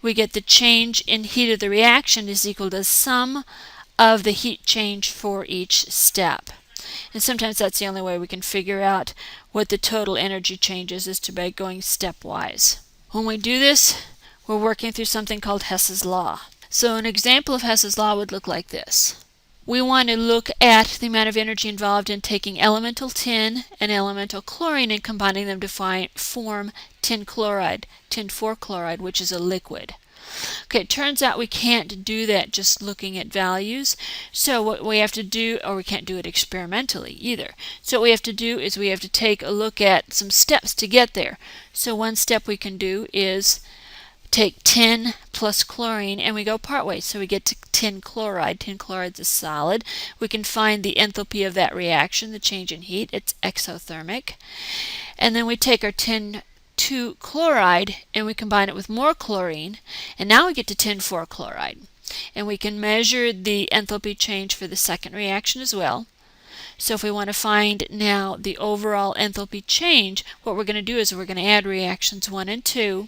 we get the change in heat of the reaction is equal to the sum of the heat change for each step. And sometimes that's the only way we can figure out what the total energy change is to by going stepwise. When we do this, we're working through something called Hess's law. So an example of Hess's law would look like this. We want to look at the amount of energy involved in taking elemental tin and elemental chlorine and combining them to form tin chloride, tin 4-chloride, which is a liquid. Okay, it turns out we can't do that just looking at values. So what we have to do, or we can't do it experimentally either. So what we have to do is we have to take a look at some steps to get there. So one step we can do is take tin plus chlorine and we go part way. So we get to tin chloride. Tin chloride's a solid. We can find the enthalpy of that reaction, the change in heat. It's exothermic. And then we take our tin 2 chloride and we combine it with more chlorine, and now we get to tin 4 chloride, and we can measure the enthalpy change for the second reaction as well. So if we want to find now the overall enthalpy change, what we're going to do is we're going to add reactions 1 and 2,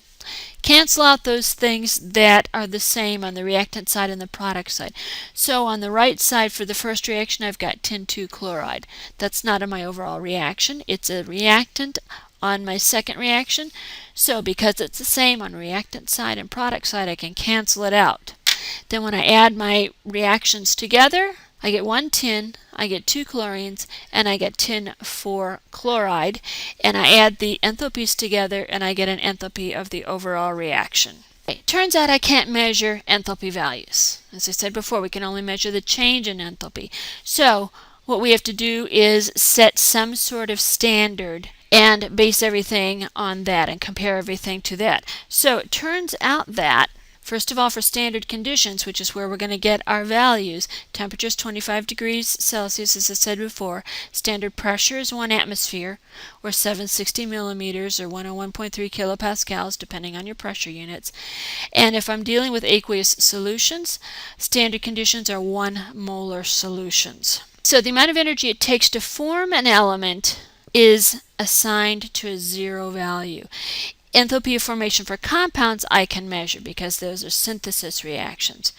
cancel out those things that are the same on the reactant side and the product side. So on the right side for the first reaction I've got tin 2 chloride. That's not in my overall reaction. It's a reactant on my second reaction. So because it's the same on reactant side and product side, I can cancel it out. Then when I add my reactions together, I get 1 tin, I get 2 chlorines, and I get tin 4 chloride, and I add the enthalpies together and I get an enthalpy of the overall reaction. It turns out I can't measure enthalpy values. As I said before, we can only measure the change in enthalpy. So what we have to do is set some sort of standard and base everything on that and compare everything to that. So it turns out that, first of all, for standard conditions, which is where we're going to get our values, temperature is 25 degrees Celsius, as I said before. Standard pressure is 1 atmosphere, or 760 millimeters, or 101.3 kilopascals, depending on your pressure units. And if I'm dealing with aqueous solutions, standard conditions are 1 molar solutions. So the amount of energy it takes to form an element is assigned to a 0 value. Enthalpy of formation for compounds I can measure because those are synthesis reactions.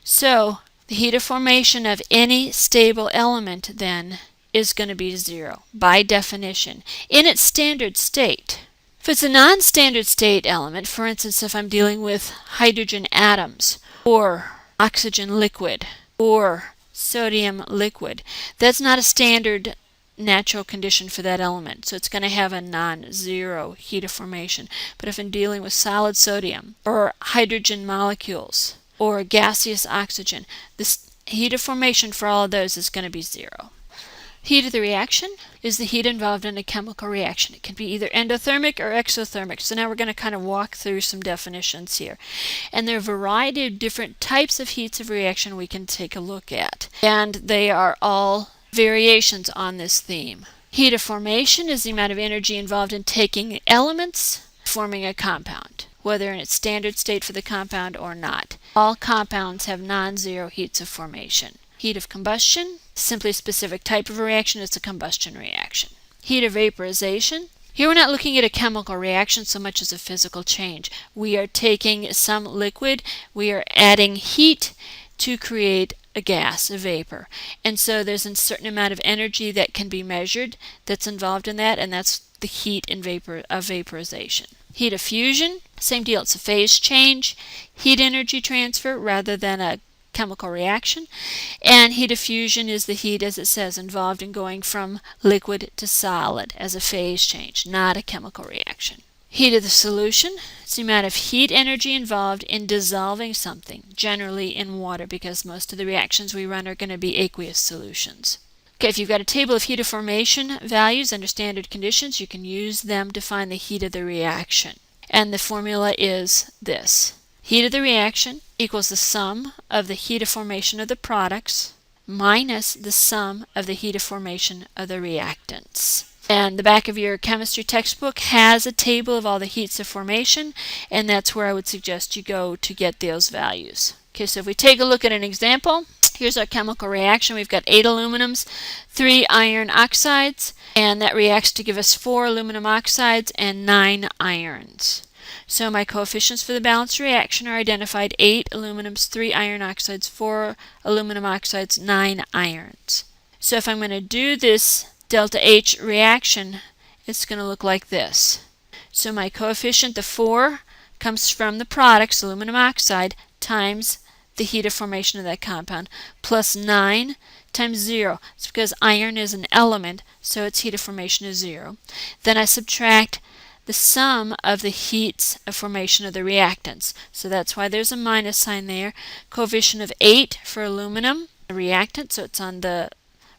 So the heat of formation of any stable element then is going to be 0 by definition in its standard state. If it's a non-standard state element, for instance if I'm dealing with hydrogen atoms or oxygen liquid or sodium liquid, that's not a standard natural condition for that element, so it's going to have a non-zero heat of formation. But if I'm dealing with solid sodium or hydrogen molecules or gaseous oxygen, the heat of formation for all of those is going to be 0. Heat of the reaction is the heat involved in a chemical reaction. It can be either endothermic or exothermic. So now we're going to kind of walk through some definitions here. And there are a variety of different types of heats of reaction we can take a look at. And they are all variations on this theme. Heat of formation is the amount of energy involved in taking elements, forming a compound, whether in its standard state for the compound or not. All compounds have non-zero heats of formation. Heat of combustion, simply a specific type of a reaction, it's a combustion reaction. Heat of vaporization. Here we're not looking at a chemical reaction so much as a physical change. We are taking some liquid, we are adding heat to create a gas, a vapor. And so there's a certain amount of energy that can be measured that's involved in that, and that's the heat in vaporization. Heat of fusion, same deal, it's a phase change, heat energy transfer rather than a chemical reaction. And heat of fusion is the heat, as it says, involved in going from liquid to solid as a phase change, not a chemical reaction. Heat of the solution is the amount of heat energy involved in dissolving something, generally in water, because most of the reactions we run are going to be aqueous solutions. Okay, if you've got a table of heat of formation values under standard conditions, you can use them to find the heat of the reaction. And the formula is this. Heat of the reaction equals the sum of the heat of formation of the products minus the sum of the heat of formation of the reactants. And the back of your chemistry textbook has a table of all the heats of formation, and that's where I would suggest you go to get those values. Okay, so if we take a look at an example, here's our chemical reaction. We've got 8 aluminums, 3 iron oxides, and that reacts to give us 4 aluminum oxides and 9 irons. So my coefficients for the balanced reaction are identified: 8 aluminums, 3 iron oxides, 4 aluminum oxides, 9 irons. So if I'm going to do this delta H reaction, it's going to look like this. So my coefficient, the 4, comes from the products, aluminum oxide, times the heat of formation of that compound, plus 9 times 0. It's because iron is an element, so its heat of formation is 0. Then I subtract the sum of the heats of formation of the reactants. So that's why there's a minus sign there. Coefficient of 8 for aluminum, the reactant, so it's on the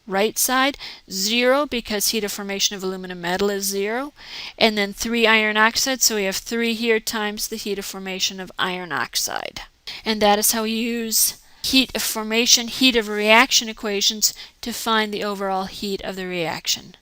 right side, 0 because heat of formation of aluminum metal is 0, and then 3 iron oxide, so we have 3 here times the heat of formation of iron oxide. And that is how we use heat of formation, heat of reaction equations to find the overall heat of the reaction.